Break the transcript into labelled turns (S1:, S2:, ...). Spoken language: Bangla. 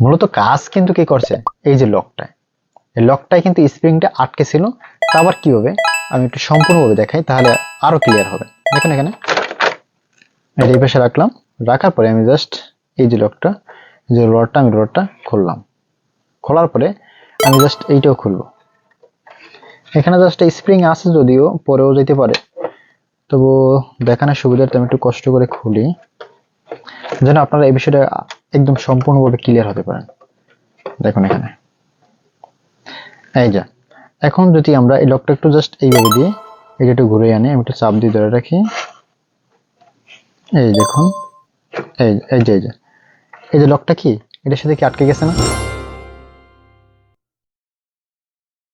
S1: মূলত কাজ কিন্তু কি করছে, এই যে লকটায়, এই লকটায় কিন্তু স্প্রিংটা আটকে ছিল। তা আবার কি হবে, আমি একটু সম্পূর্ণভাবে দেখাই তাহলে আরো ক্লিয়ার হবে। দেখুন এখানে এই পাশে রাখলাম, রাখার পরে আমি জাস্ট এই যে লকটা, যে রডটা, আমি রডটা খুললাম। খোলার পরে আমি জাস্ট এইটাও খুলবো। এখানে জাস্ট স্প্রিং আছে, যদিও পরেও যেতে পারে, তবু দেখানোর সুবিধার্থে আমি একটু কষ্ট করে খুলি, যেন আপনারা এই বিষয়টা একদম সম্পূর্ণভাবে ক্লিয়ার হতে পারেন। দেখুন এখানে এই যে, এখন যদি আমরা এই লকটা একটু জাস্ট এইভাবে দিয়ে এটা একটু ঘুরে আনি, আমি একটু চাপ দিয়ে ধরে রাখি, এই দেখুন এই যে লকটা কি এটার সাথে কি আটকে গেছে না?